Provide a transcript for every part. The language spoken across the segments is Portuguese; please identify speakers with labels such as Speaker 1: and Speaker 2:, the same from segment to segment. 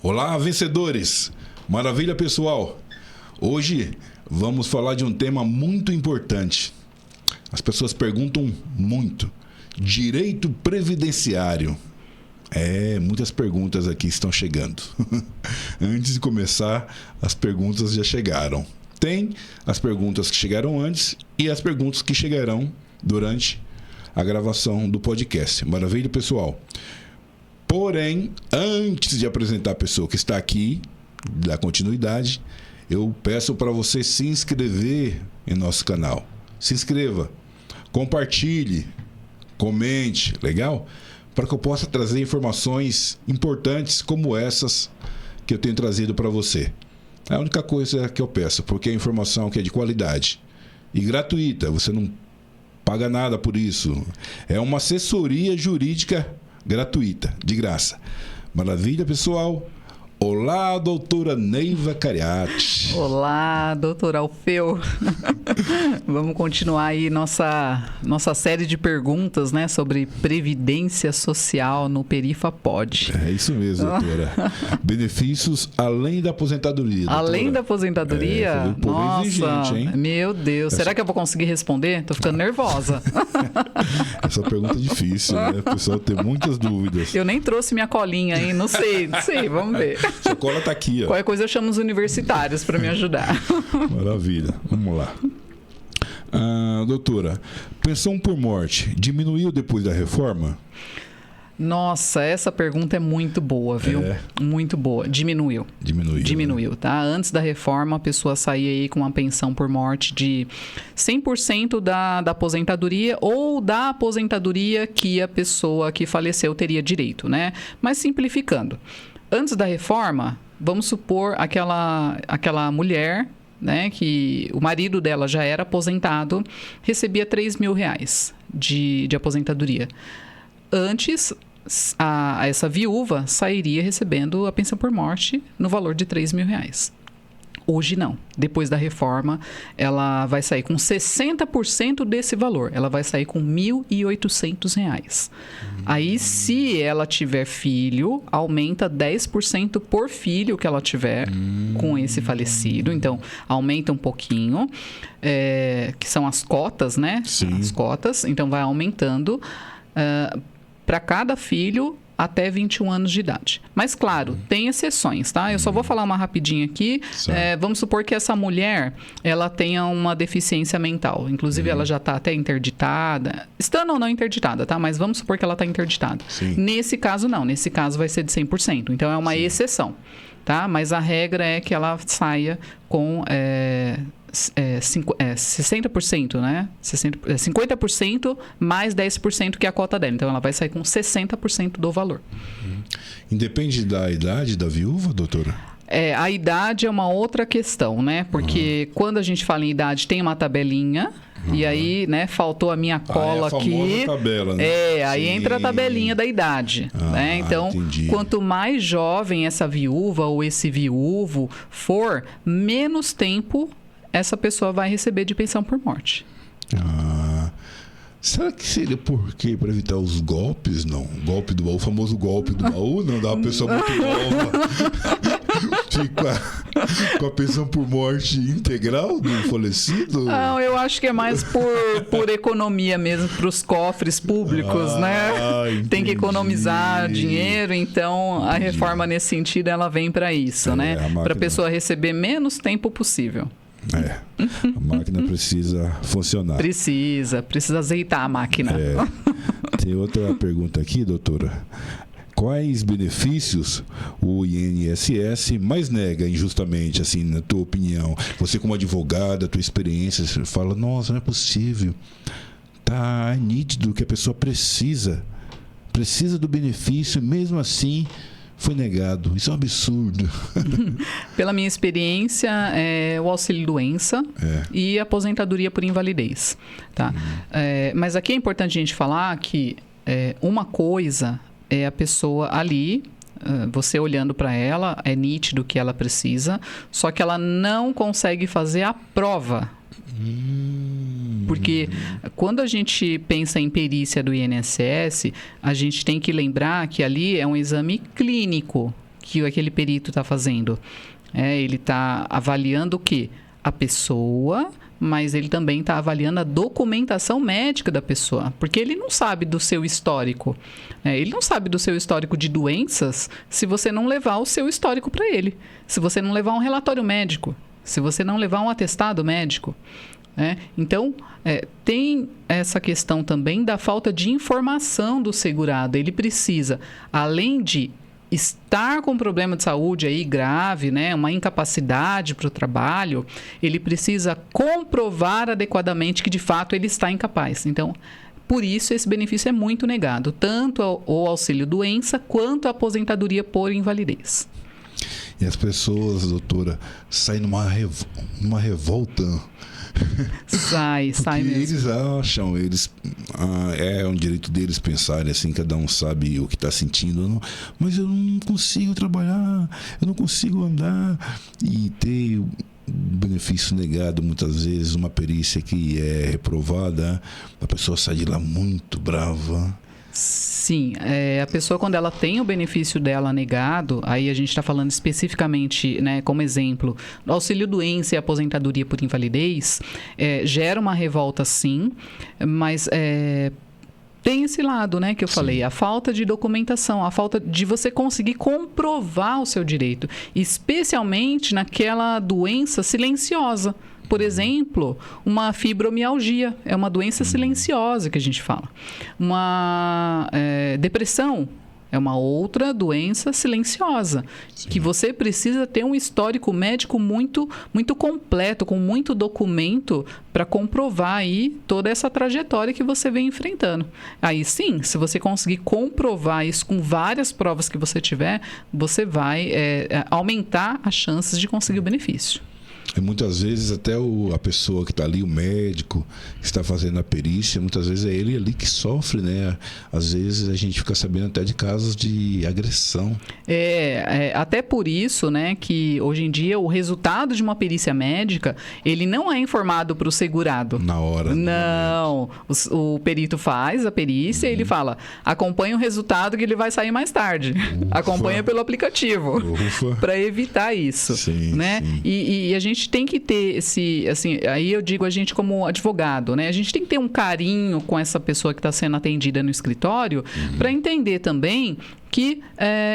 Speaker 1: Olá, vencedores! Maravilha, pessoal! Hoje vamos falar de um tema muito importante. As pessoas perguntam muito. Direito previdenciário. Muitas perguntas aqui estão chegando. Antes de começar, as perguntas já chegaram. Tem as perguntas que chegaram antes e as perguntas que chegarão durante a gravação do podcast. Maravilha, pessoal? Porém, antes de apresentar a pessoa que está aqui, dar continuidade, eu peço para você se inscrever em nosso canal. Se inscreva, compartilhe, comente, legal? Para que eu possa trazer informações importantes como essas que eu tenho trazido para você. É a única coisa que eu peço, porque é informação que é de qualidade e gratuita, você não paga nada por isso. É uma assessoria jurídica gratuita, de graça. Maravilha, pessoal? Olá, doutora Neiva Cariati.
Speaker 2: Olá, doutor Alfeu. Vamos continuar aí nossa série de perguntas, né, sobre previdência social no PerifaPod.
Speaker 1: É isso mesmo, doutora. Benefícios além da aposentadoria. Doutora.
Speaker 2: Além da aposentadoria? Nossa,
Speaker 1: exigente, hein?
Speaker 2: Meu Deus. Será que eu vou conseguir responder? Tô ficando nervosa.
Speaker 1: Essa pergunta é difícil, né? O pessoal tem muitas dúvidas.
Speaker 2: Eu nem trouxe minha colinha, hein? Não sei, vamos ver.
Speaker 1: Sua cola tá aqui, ó.
Speaker 2: Qualquer coisa eu chamo os universitários para me ajudar.
Speaker 1: Maravilha. Vamos lá. Doutora, pensão por morte diminuiu depois da reforma?
Speaker 2: Nossa, essa pergunta é muito boa, viu? Muito boa. Diminuiu, né? Tá? Antes da reforma, a pessoa saía aí com uma pensão por morte de 100% da aposentadoria ou da aposentadoria que a pessoa que faleceu teria direito, né? Mas simplificando. Antes da reforma, vamos supor aquela mulher, né, que o marido dela já era aposentado, recebia R$3.000 de aposentadoria. Antes, essa viúva sairia recebendo a pensão por morte no valor de R$3.000. Hoje não. Depois da reforma, ela vai sair com 60% desse valor. Ela vai sair com R$1.800. Aí, se ela tiver filho, aumenta 10% por filho que ela tiver com esse falecido. Então, aumenta um pouquinho, que são as cotas, né?
Speaker 1: Sim.
Speaker 2: As cotas. Então, vai aumentando para cada filho até 21 anos de idade. Mas, claro, tem exceções, tá? Eu só vou falar uma rapidinho aqui. Vamos supor que essa mulher, ela tenha uma deficiência mental. Inclusive, ela já está até interditada. Estando ou não interditada, tá? Mas vamos supor que ela está interditada.
Speaker 1: Sim.
Speaker 2: Nesse caso, não. Nesse caso, vai ser de 100%. Então, é uma exceção, tá? Mas a regra é que ela saia com 60%, né? 50% mais 10% que é a cota dela. Então, ela vai sair com 60% do valor.
Speaker 1: Independe da idade da viúva, doutora?
Speaker 2: A idade é uma outra questão, né? Porque quando a gente fala em idade, tem uma tabelinha. E aí, né, faltou a minha cola aqui.
Speaker 1: Tabela, né?
Speaker 2: Aí entra a tabelinha da idade, né? Então,
Speaker 1: entendi.
Speaker 2: Quanto mais jovem essa viúva ou esse viúvo for, menos tempo essa pessoa vai receber de pensão por morte.
Speaker 1: Será que seria porque para evitar os golpes? Não. Golpe do baú, o famoso golpe do baú, não dá uma pessoa muito nova. Fica com a pensão por morte integral do falecido?
Speaker 2: Não, eu acho que é mais por economia mesmo, para os cofres públicos, né?
Speaker 1: Entendi.
Speaker 2: Tem que economizar dinheiro, então a reforma nesse sentido ela vem para isso, né? Para a pessoa receber menos tempo possível.
Speaker 1: A máquina precisa funcionar.
Speaker 2: Precisa azeitar a máquina.
Speaker 1: Tem outra pergunta aqui, doutora. Quais benefícios o INSS mais nega injustamente, assim, na tua opinião? Você como advogada, tua experiência, você fala, nossa, não é possível. Tá nítido que a pessoa precisa do benefício, mesmo assim foi negado. Isso é um absurdo.
Speaker 2: Pela minha experiência, o auxílio-doença e a aposentadoria por invalidez. Tá? Mas aqui é importante a gente falar que uma coisa é a pessoa ali, você olhando para ela, é nítido que ela precisa, só que ela não consegue fazer a prova. Porque quando a gente pensa em perícia do INSS, a gente tem que lembrar que ali é um exame clínico que aquele perito está fazendo? Ele está avaliando o quê? A pessoa, mas ele também está avaliando a documentação médica da pessoa, porque ele não sabe do seu histórico. Ele não sabe do seu histórico de doenças se você não levar o seu histórico para ele, se você não levar um relatório médico, se você não levar um atestado médico. Então, tem essa questão também da falta de informação do segurado. Ele precisa, além de estar com um problema de saúde aí grave, né, uma incapacidade para o trabalho, ele precisa comprovar adequadamente que de fato ele está incapaz. Então, por isso esse benefício é muito negado, tanto o auxílio doença quanto a aposentadoria por invalidez.
Speaker 1: E as pessoas, doutora, saem numa revolta.
Speaker 2: Sai mesmo.
Speaker 1: Eles acham, é um direito deles pensarem assim, cada um sabe o que está sentindo, mas eu não consigo trabalhar, eu não consigo andar, e ter o benefício negado muitas vezes, uma perícia que é reprovada, a pessoa sai de lá muito brava.
Speaker 2: Sim, a pessoa, quando ela tem o benefício dela negado, aí a gente está falando especificamente, né, como exemplo, do auxílio-doença e aposentadoria por invalidez, gera uma revolta sim, mas tem esse lado, né, que eu falei, a falta de documentação, a falta de você conseguir comprovar o seu direito, especialmente naquela doença silenciosa. Por exemplo, uma fibromialgia, é uma doença silenciosa que a gente fala. Uma depressão é uma outra doença silenciosa, que você precisa ter um histórico médico muito, muito completo, com muito documento para comprovar aí toda essa trajetória que você vem enfrentando. Aí sim, se você conseguir comprovar isso com várias provas que você tiver, você vai aumentar as chances de conseguir o benefício.
Speaker 1: E muitas vezes até a pessoa que está ali, o médico que está fazendo a perícia, muitas vezes é ele ali que sofre, né? Às vezes a gente fica sabendo até de casos de agressão.
Speaker 2: Até por isso, né, que hoje em dia o resultado de uma perícia médica, ele não é informado para o segurado.
Speaker 1: Na hora.
Speaker 2: Não. O perito faz a perícia e ele fala, acompanha o resultado que ele vai sair mais tarde. Ufa. Acompanha pelo aplicativo. Para evitar isso.
Speaker 1: Sim,
Speaker 2: né?
Speaker 1: Sim.
Speaker 2: E a gente tem que ter esse, assim, aí eu digo a gente como advogado, né? A gente tem que ter um carinho com essa pessoa que está sendo atendida no escritório para entender também que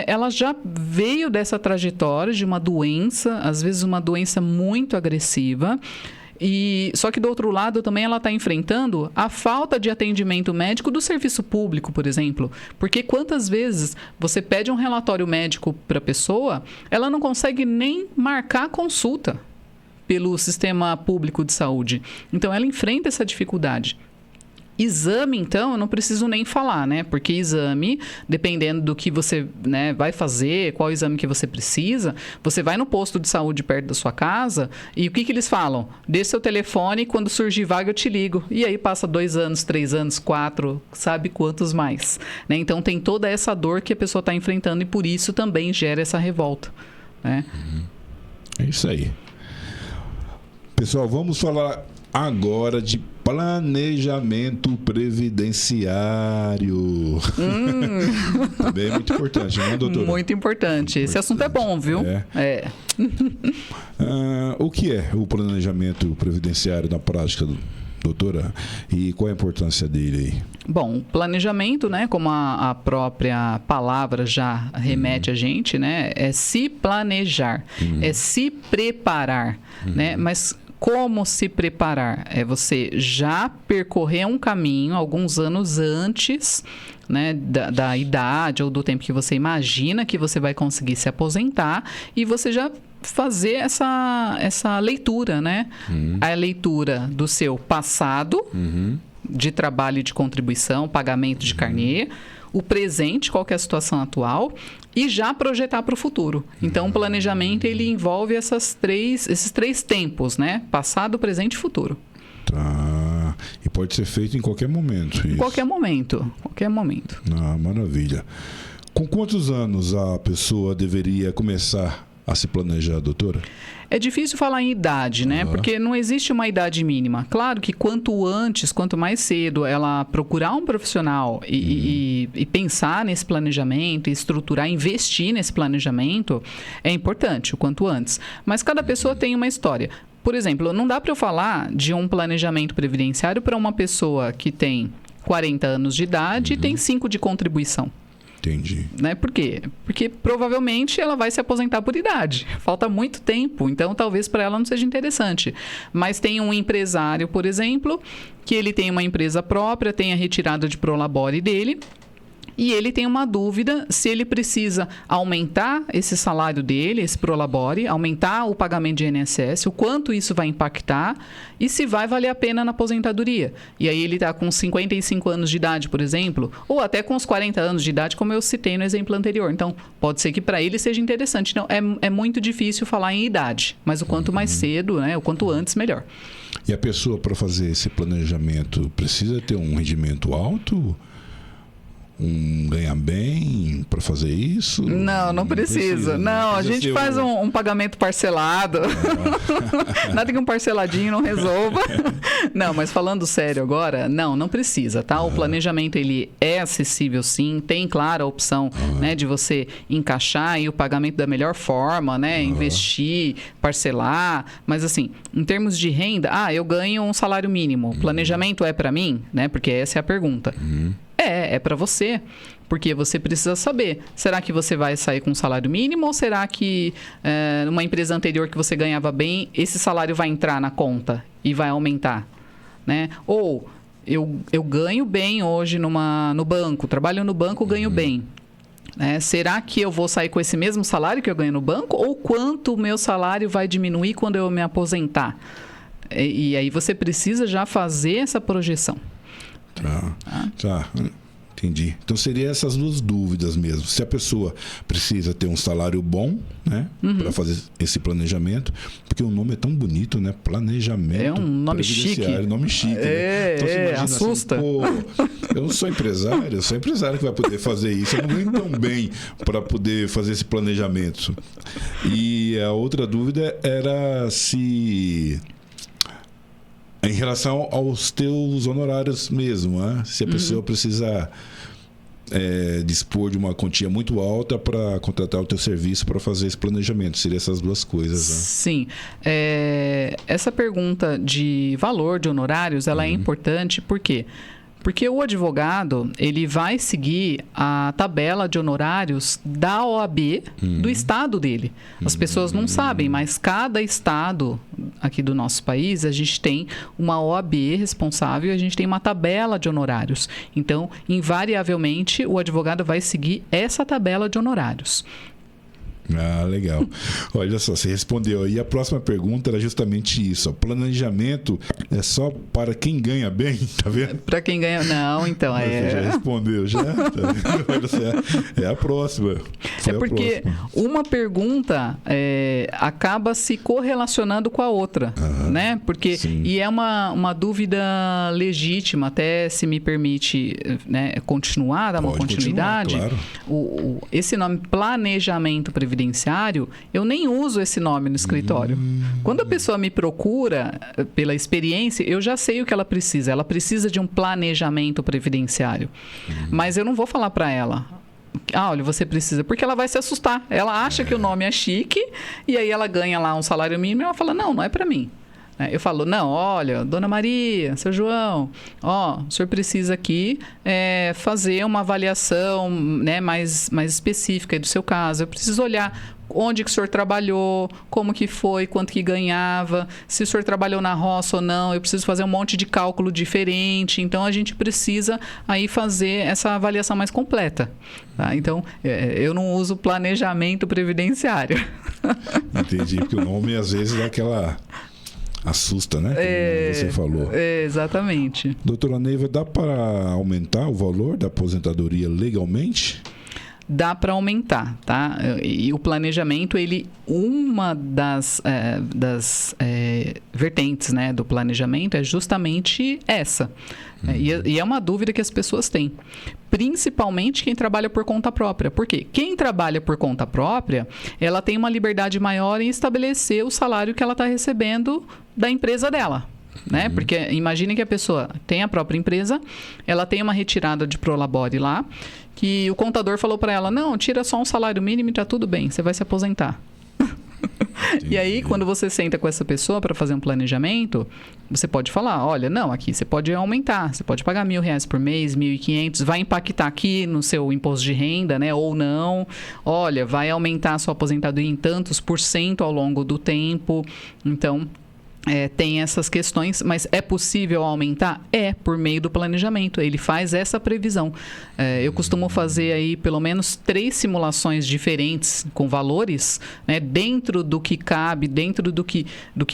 Speaker 2: ela já veio dessa trajetória de uma doença, às vezes uma doença muito agressiva. Só que do outro lado também ela está enfrentando a falta de atendimento médico do serviço público, por exemplo. Porque quantas vezes você pede um relatório médico para a pessoa, ela não consegue nem marcar consulta pelo sistema público de saúde. Então ela enfrenta essa dificuldade. Exame, então, eu não preciso nem falar, né? Porque exame, dependendo do que você, né, vai fazer, qual exame que você precisa, você vai no posto de saúde perto da sua casa e o que eles falam? Dê seu telefone e quando surgir vaga eu te ligo. E aí passa 2 anos, 3 anos, 4, sabe quantos mais. Né? Então tem toda essa dor que a pessoa está enfrentando e por isso também gera essa revolta. Né?
Speaker 1: É isso aí. Pessoal, vamos falar agora de planejamento previdenciário. Também é muito importante, não é, doutora?
Speaker 2: Muito importante. Esse assunto é bom, viu?
Speaker 1: O que é o planejamento previdenciário na prática, doutora? E qual a importância dele aí?
Speaker 2: Bom, planejamento, né, como a própria palavra já remete a gente, né, é se planejar, é se preparar, né, mas como se preparar? É você já percorrer um caminho alguns anos antes, né, da idade ou do tempo que você imagina que você vai conseguir se aposentar e você já fazer essa leitura, né? A leitura do seu passado de trabalho e de contribuição, pagamento de carnê, o presente, qual que é a situação atual, e já projetar para o futuro. Então, o planejamento, ele envolve esses três tempos, né? Passado, presente e futuro.
Speaker 1: Tá. E pode ser feito em qualquer momento. Isso.
Speaker 2: Qualquer momento.
Speaker 1: Ah, maravilha. Com quantos anos a pessoa deveria começar a se planejar, doutora?
Speaker 2: É difícil falar em idade, né? Porque não existe uma idade mínima. Claro que quanto antes, quanto mais cedo ela procurar um profissional e pensar nesse planejamento, estruturar, investir nesse planejamento, é importante, o quanto antes. Mas cada pessoa tem uma história. Por exemplo, não dá para eu falar de um planejamento previdenciário para uma pessoa que tem 40 anos de idade e tem 5 de contribuição.
Speaker 1: Entendi.
Speaker 2: Né? Por quê? Porque provavelmente ela vai se aposentar por idade. Falta muito tempo, então talvez para ela não seja interessante. Mas tem um empresário, por exemplo, que ele tem uma empresa própria, tem a retirada de prolabore dele, e ele tem uma dúvida se ele precisa aumentar esse salário dele, esse prolabore, aumentar o pagamento de INSS, o quanto isso vai impactar e se vai valer a pena na aposentadoria. E aí ele está com 55 anos de idade, por exemplo, ou até com os 40 anos de idade, como eu citei no exemplo anterior. Então, pode ser que para ele seja interessante. Então, é muito difícil falar em idade, mas o quanto mais cedo, né, o quanto antes, melhor.
Speaker 1: E a pessoa, para fazer esse planejamento, precisa ter um rendimento alto? Ganhar bem para fazer isso?
Speaker 2: Não precisa. Não, a gente faz um pagamento parcelado. Nada que um parceladinho não resolva. Não, mas falando sério agora, não precisa, tá? O planejamento, ele é acessível sim, tem, claro, a opção né, de você encaixar aí o pagamento da melhor forma, né? Investir, parcelar, mas assim, em termos de renda, eu ganho um salário mínimo. O planejamento é para mim, né? Porque essa é a pergunta. É para você, porque você precisa saber, será que você vai sair com um salário mínimo ou será que numa empresa anterior que você ganhava bem, esse salário vai entrar na conta e vai aumentar, né? Ou eu ganho bem hoje no banco, trabalho no banco, ganho bem. Será que eu vou sair com esse mesmo salário que eu ganho no banco ou quanto o meu salário vai diminuir quando eu me aposentar? E aí você precisa já fazer essa projeção.
Speaker 1: Tá. Entendi. Então, seriam essas duas dúvidas mesmo. Se a pessoa precisa ter um salário bom, né? Para fazer esse planejamento, porque o nome é tão bonito, né? Planejamento.
Speaker 2: É um nome chique.
Speaker 1: Nome chique. Né? Então, você imagina
Speaker 2: assusta.
Speaker 1: Assim, eu não sou empresário, eu sou empresário que vai poder fazer isso. Eu não ganho tão bem para poder fazer esse planejamento. E a outra dúvida era se... em relação aos teus honorários mesmo, né? Se a pessoa precisa dispor de uma quantia muito alta para contratar o teu serviço para fazer esse planejamento. Seriam essas duas coisas, né?
Speaker 2: Sim. Essa pergunta de valor de honorários, ela é importante, por quê? Porque o advogado, ele vai seguir a tabela de honorários da OAB do estado dele. As pessoas não sabem, mas cada estado aqui do nosso país, a gente tem uma OAB responsável e a gente tem uma tabela de honorários. Então, invariavelmente, o advogado vai seguir essa tabela de honorários.
Speaker 1: Legal. Olha só, você respondeu. E a próxima pergunta era justamente isso. O planejamento é só para quem ganha bem, tá vendo?
Speaker 2: Para quem ganha... Não, então
Speaker 1: Você já respondeu, já? É a próxima.
Speaker 2: Porque uma pergunta acaba se correlacionando com a outra, né? Porque, e é uma dúvida legítima, até se me permite continuar, dar uma continuidade.
Speaker 1: Claro.
Speaker 2: Esse nome, planejamento previdenciário, eu nem uso esse nome no escritório. Quando a pessoa me procura pela experiência, eu já sei o que ela precisa. Ela precisa de um planejamento previdenciário. Mas eu não vou falar para ela, olha, você precisa, porque ela vai se assustar. Ela acha que o nome é chique e aí ela ganha lá um salário mínimo e ela fala, não é para mim. Eu falo, não, olha, Dona Maria, Seu João, o senhor precisa aqui fazer uma avaliação mais específica do seu caso. Eu preciso olhar onde que o senhor trabalhou, como que foi, quanto que ganhava, se o senhor trabalhou na roça ou não. Eu preciso fazer um monte de cálculo diferente. Então, a gente precisa aí fazer essa avaliação mais completa. Tá? Então, eu não uso planejamento previdenciário.
Speaker 1: Entendi, porque o nome às vezes é aquela... assusta, né? Como você falou.
Speaker 2: Exatamente.
Speaker 1: Doutora Neiva, dá para aumentar o valor da aposentadoria legalmente?
Speaker 2: dá para aumentar, tá? E o planejamento, uma das vertentes, né, do planejamento é justamente essa. E é uma dúvida que as pessoas têm. Principalmente quem trabalha por conta própria. Por quê? Quem trabalha por conta própria, ela tem uma liberdade maior em estabelecer o salário que ela está recebendo da empresa dela. Né? Porque imagine que a pessoa tem a própria empresa, ela tem uma retirada de Prolabore lá, que o contador falou para ela, não, tira só um salário mínimo e tá tudo bem, você vai se aposentar. E aí, quando você senta com essa pessoa para fazer um planejamento, você pode falar, olha, não, aqui você pode aumentar, você pode pagar R$1.000 por mês, 1.500, vai impactar aqui no seu imposto de renda, né, ou não. Olha, vai aumentar a sua aposentadoria em tantos % ao longo do tempo. Então, tem essas questões, mas é possível aumentar? Por meio do planejamento. Ele faz essa previsão. Eu costumo fazer aí pelo menos 3 simulações diferentes com valores, né, dentro do que cabe, dentro do que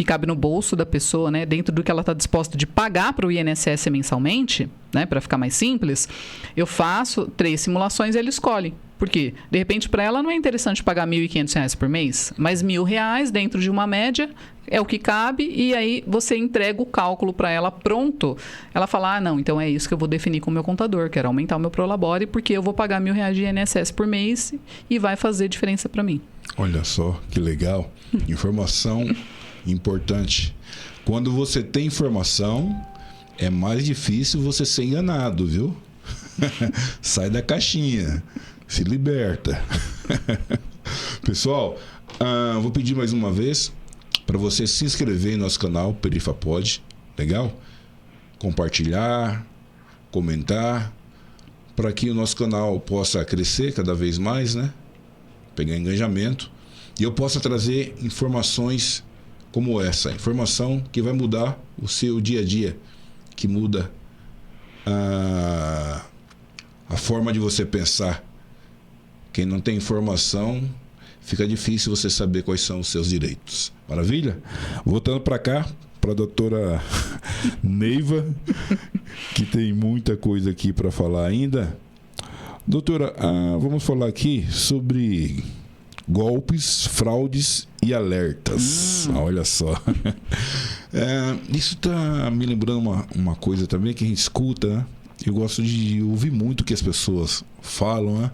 Speaker 2: cabe no bolso da pessoa, né, dentro do que ela está disposta de pagar para o INSS mensalmente, né, para ficar mais simples. Eu faço 3 simulações e ele escolhe. Por quê? De repente, para ela não é interessante pagar R$1.500 por mês, mas R$1.000 dentro de uma média é o que cabe, e aí você entrega o cálculo para ela pronto. Ela fala, não, então é isso que eu vou definir com o meu contador, quero aumentar o meu Prolabore, porque eu vou pagar R$1.000 de INSS por mês e vai fazer diferença para mim.
Speaker 1: Olha só, que legal. Informação importante. Quando você tem informação, é mais difícil você ser enganado, viu? Sai da caixinha. Se liberta. Pessoal, vou pedir mais uma vez para você se inscrever em nosso canal Perifapod. Legal? Compartilhar, comentar, para que o nosso canal possa crescer cada vez mais, né? Pegar engajamento e eu possa trazer informações como essa. Informação que vai mudar o seu dia a dia, que muda a forma de você pensar. Quem não tem informação, fica difícil você saber quais são os seus direitos. Maravilha? Voltando para cá, para a doutora Neiva, que tem muita coisa aqui para falar ainda. Doutora, vamos falar aqui sobre golpes, fraudes e alertas. Olha só. Isso está me lembrando uma coisa também que a gente escuta, né? Eu gosto de ouvir muito o que as pessoas falam, né?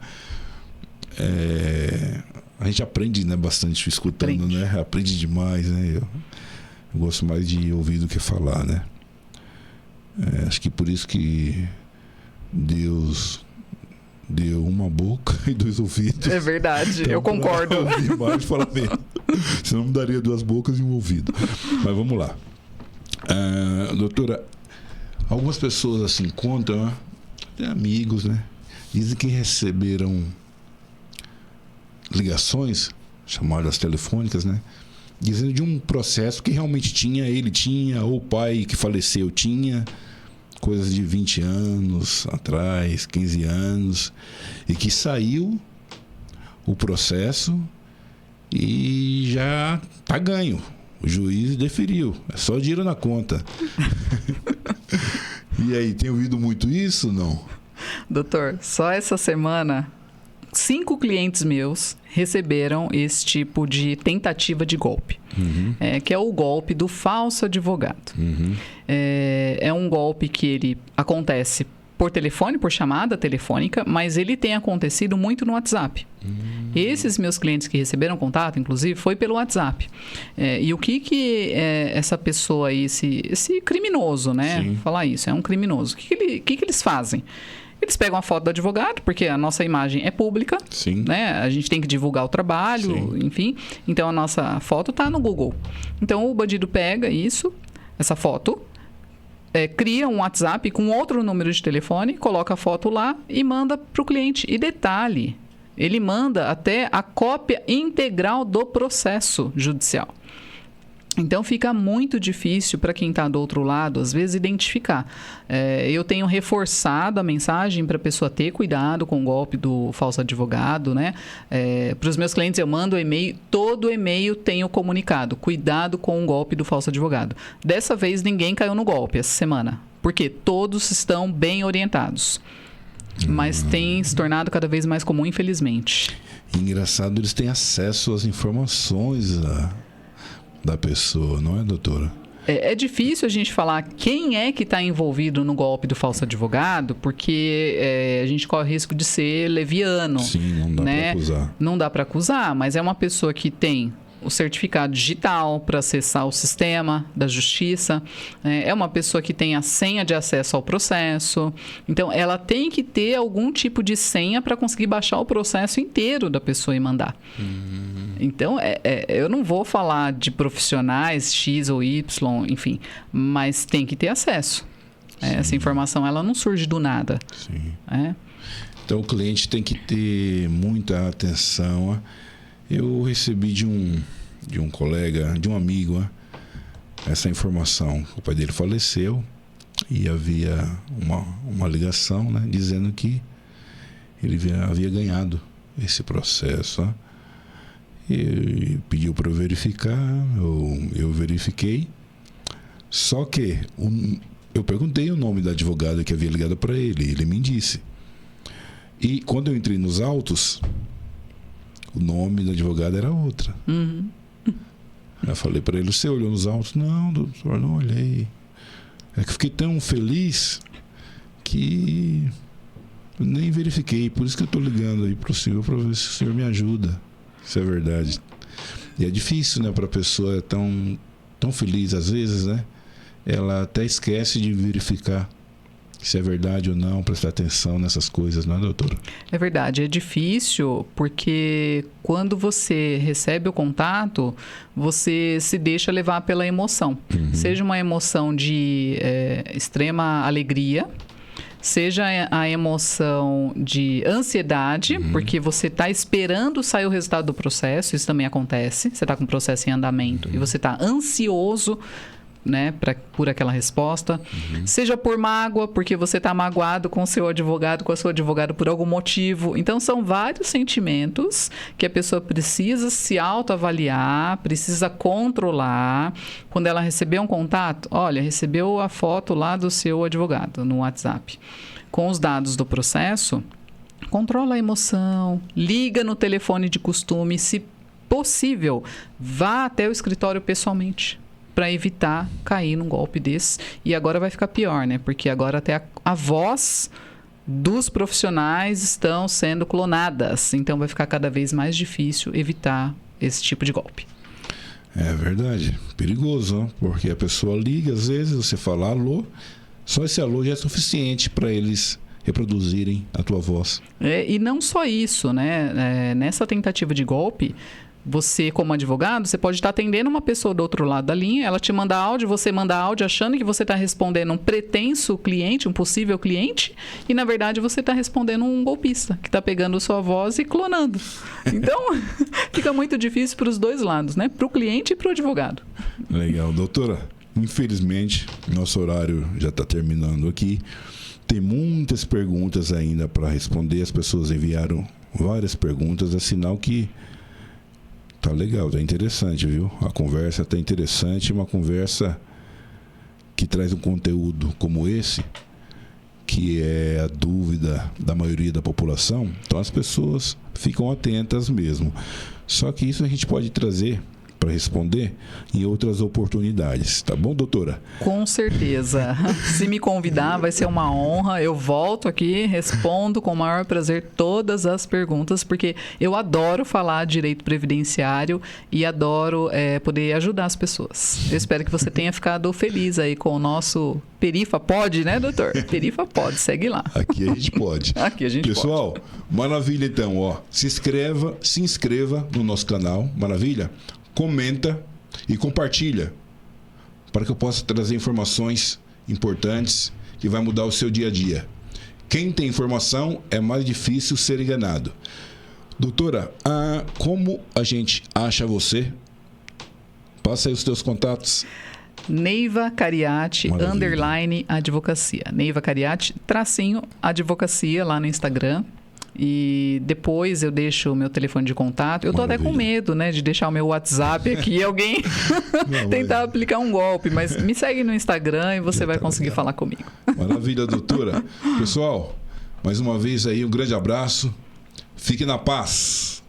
Speaker 1: A gente aprende, né, bastante escutando, né? Aprende demais, né? Eu gosto mais de ouvir do que falar, né? Acho que por isso que Deus deu uma boca e 2 ouvidos.
Speaker 2: É verdade, então, eu concordo.
Speaker 1: Ouvir mais, falar menos. Senão me daria 2 bocas e 1 ouvido. Mas vamos lá. Doutora, algumas pessoas assim contam, né? Tem amigos, né? Dizem que receberam ligações, chamadas telefônicas, né? Dizendo de um processo que realmente ele tinha, ou o pai que faleceu tinha, coisas de 20 anos atrás, 15 anos, e que saiu o processo e já tá ganho. O juiz deferiu, é só dinheiro na conta. E aí, tem ouvido muito isso ou não?
Speaker 2: Doutor, só essa semana 5 clientes meus receberam esse tipo de tentativa de golpe, que é o golpe do falso advogado. É um golpe que ele acontece por telefone, por chamada telefônica, mas ele tem acontecido muito no WhatsApp. Esses meus clientes que receberam contato, inclusive, foi pelo WhatsApp. E o que essa pessoa aí, esse criminoso, né?
Speaker 1: Sim.
Speaker 2: Falar isso, é um criminoso. O que eles fazem? Eles pegam a foto do advogado, porque a nossa imagem é pública,
Speaker 1: Sim.
Speaker 2: Né? A gente tem que divulgar o trabalho, Sim. Enfim. Então, a nossa foto está no Google. Então, o bandido pega essa foto, cria um WhatsApp com outro número de telefone, coloca a foto lá e manda para o cliente. E detalhe, ele manda até a cópia integral do processo judicial. Então, fica muito difícil para quem está do outro lado, às vezes, identificar. Eu tenho reforçado a mensagem para a pessoa ter cuidado com o golpe do falso advogado, né? Para os meus clientes, eu mando e-mail, todo e-mail tem o comunicado. Cuidado com o golpe do falso advogado. Dessa vez, ninguém caiu no golpe essa semana, porque todos estão bem orientados. Mas tem se tornado cada vez mais comum, infelizmente.
Speaker 1: Engraçado, eles têm acesso às informações da pessoa, não é, doutora?
Speaker 2: É difícil a gente falar quem é que está envolvido no golpe do falso advogado, porque a gente corre o risco de ser leviano.
Speaker 1: Sim, não dá para acusar.
Speaker 2: Não dá para acusar, mas é uma pessoa que tem o certificado digital para acessar o sistema da justiça, é uma pessoa que tem a senha de acesso ao processo. Então, ela tem que ter algum tipo de senha para conseguir baixar o processo inteiro da pessoa e mandar. Então, eu não vou falar de profissionais X ou Y, enfim, mas tem que ter acesso. Essa informação, ela não surge do nada.
Speaker 1: Sim. Então, o cliente tem que ter muita atenção. Eu recebi de um colega, de um amigo, essa informação. O pai dele faleceu e havia uma ligação, né, dizendo que ele havia ganhado esse processo. E pediu para eu verificar, eu verifiquei. Só que eu perguntei o nome da advogada que havia ligado para ele me disse. E quando eu entrei nos autos, o nome da advogada era outra. Eu falei para ele: você olhou nos autos? Não, doutor, não olhei. É que eu fiquei tão feliz que nem verifiquei. Por isso que eu estou ligando aí para o senhor, para ver se o senhor me ajuda. Isso é verdade. E é difícil, né, para a pessoa tão feliz, às vezes, né? Ela até esquece de verificar se é verdade ou não, prestar atenção nessas coisas, não é, doutora? É
Speaker 2: verdade, é difícil porque quando você recebe o contato, você se deixa levar pela emoção. Seja uma emoção de extrema alegria, seja a emoção de ansiedade, porque você está esperando sair o resultado do processo, isso também acontece, você está com o processo em andamento e você está ansioso, né, por aquela resposta, seja por mágoa, porque você está magoado com o seu advogado, com a sua advogada por algum motivo. Então, são vários sentimentos que a pessoa precisa se autoavaliar, precisa controlar. Quando ela receber um contato, olha, recebeu a foto lá do seu advogado no WhatsApp, com os dados do processo, controla a emoção, liga no telefone de costume, se possível, vá até o escritório pessoalmente, para evitar cair num golpe desse. E agora vai ficar pior, né? Porque agora até a voz dos profissionais estão sendo clonadas. Então vai ficar cada vez mais difícil evitar esse tipo de golpe.
Speaker 1: É verdade. Perigoso, né? Porque a pessoa liga, às vezes você fala alô, só esse alô já é suficiente para eles reproduzirem a tua voz.
Speaker 2: E não só isso, né? Nessa tentativa de golpe, você, como advogado, você pode estar atendendo uma pessoa do outro lado da linha, ela te manda áudio, você manda áudio achando que você está respondendo um pretenso cliente, um possível cliente, e na verdade você está respondendo um golpista, que está pegando sua voz e clonando. Então, fica muito difícil para os dois lados, né? Para o cliente e para o advogado.
Speaker 1: Legal. Doutora, infelizmente, nosso horário já está terminando aqui. Tem muitas perguntas ainda para responder. As pessoas enviaram várias perguntas, é sinal que tá legal, tá interessante, viu? A conversa tá interessante, uma conversa que traz um conteúdo como esse, que é a dúvida da maioria da população. Então as pessoas ficam atentas mesmo. Só que isso a gente pode trazer para responder em outras oportunidades, tá bom, doutora?
Speaker 2: Com certeza. Se me convidar, vai ser uma honra. Eu volto aqui, respondo com o maior prazer todas as perguntas, porque eu adoro falar direito previdenciário e adoro poder ajudar as pessoas. Eu espero que você tenha ficado feliz aí com o nosso Perifa Pode, né, doutor? Perifa Pode, segue lá.
Speaker 1: Aqui a gente pode.
Speaker 2: Aqui a gente
Speaker 1: Pessoal,
Speaker 2: pode.
Speaker 1: Maravilha então, ó. Se inscreva no nosso canal, maravilha? Comenta e compartilha para que eu possa trazer informações importantes que vai mudar o seu dia a dia. Quem tem informação é mais difícil ser enganado. Doutora, como a gente acha você? Passa aí os teus contatos.
Speaker 2: Neiva Cariati, _ advocacia. Neiva Cariati, _advocacia lá no Instagram. E depois eu deixo o meu telefone de contato. Eu tô até com medo, né, de deixar o meu WhatsApp aqui e alguém tentar aplicar um golpe. Mas me segue no Instagram e você vai conseguir falar comigo.
Speaker 1: Maravilha, doutora. Pessoal, Mais uma vez aí, um grande abraço. Fique na paz.